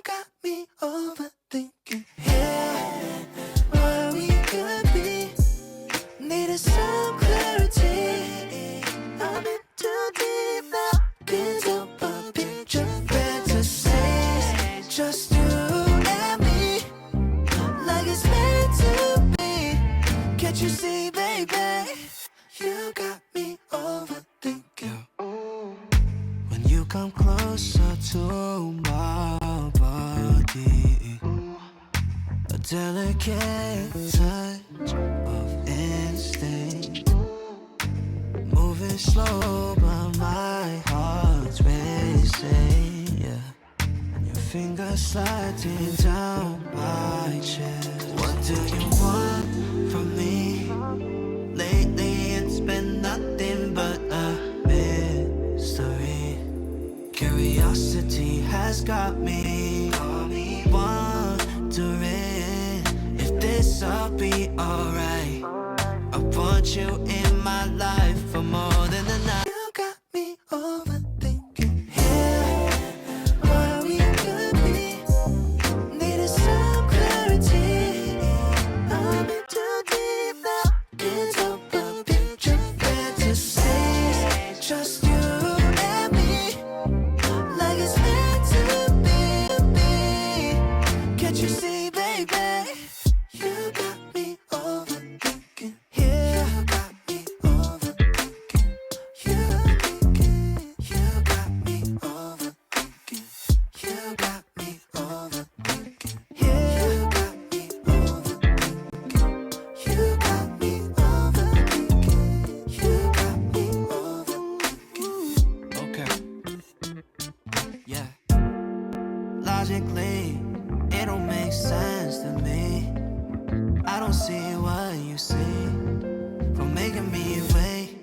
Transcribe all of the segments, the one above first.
got me overthinking. Yeah, what we could be. Needed some clarity. I'm in too deep now. Can't help but picture fantasies. Just you and me, like it's meant to be. Can't you see, baby? You got me overthinking. When you come closer to my body, a delicate touch of instinct, moving slow but my heart's racing, yeah. Your fingers sliding down my chest. What do you want from me? Lately it's been nothing but a mystery. Curiosity has got me wondering if this'll be alright. I want you in my life for more than a night. You got me overthinking. Yeah, what we could be. Needed some clarity. I'm in too deep now. Can't help but picture fantasies. Just you and me, like it's meant to be. Can't you see, baby? You got me overthinking. Yeah, you got me overthinking. You got me overthinking. You got me overthinking. Yeah, you got me overthinking. You got me overthinking. You got me overthinking. Okay. Yeah. Logically, it don't make sense to me. I don't see what you see. From making me wait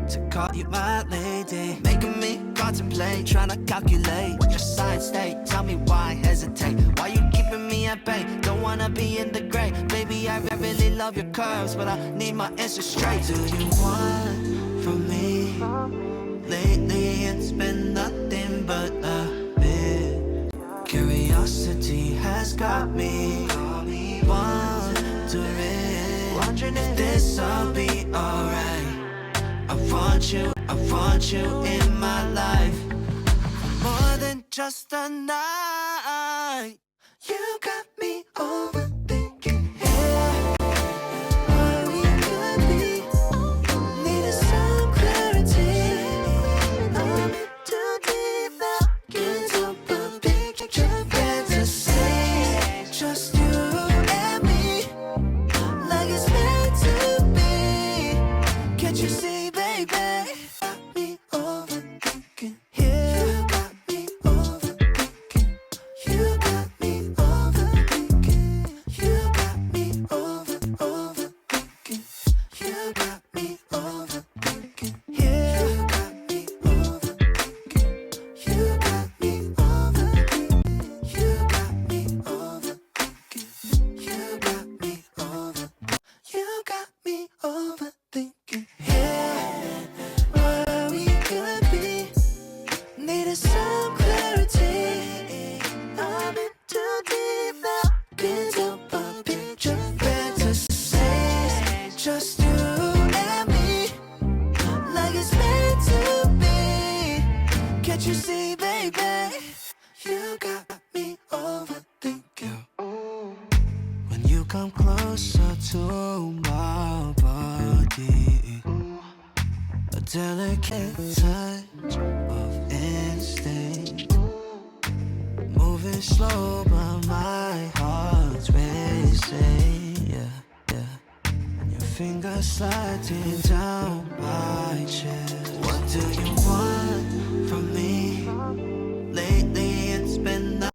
to call you my lady, making me contemplate, trying to calculate what your side state. Tell me why hesitate? Why you keeping me at bay? Don't wanna be in the gray. Baby, I really love your curves, but I need my answer straight. What do you want from me? Lately it's been nothing but a bit. Curiosity has got me wondering if this'll be alright. I want you in my life more than just a night. You got me overthinking. Yeah, what we could be. Needed some clarity. I'm in too deep now. Can't help but picture fantasies. Just you and me, like it's meant to be. Can't you see, baby? Got me overthinking. Yeah, you got me overthinking. You got me overthinking. You got me overthinking. You got me overthinking. Yeah, you got me overthinking. You got me overthinking. You got me overthinking. You got me over. You got me overthinking. Yeah, what we could be. Needed some clarity. I'm in too deep now. Can't help but picture fantasies. Just you and me, like it's meant to be. Can't you see, baby? You got me overthinking. When you come closer to my body, a delicate touch of instinct, moving slow but my heart's racing, yeah, yeah. Your fingers sliding down my chest. What do you want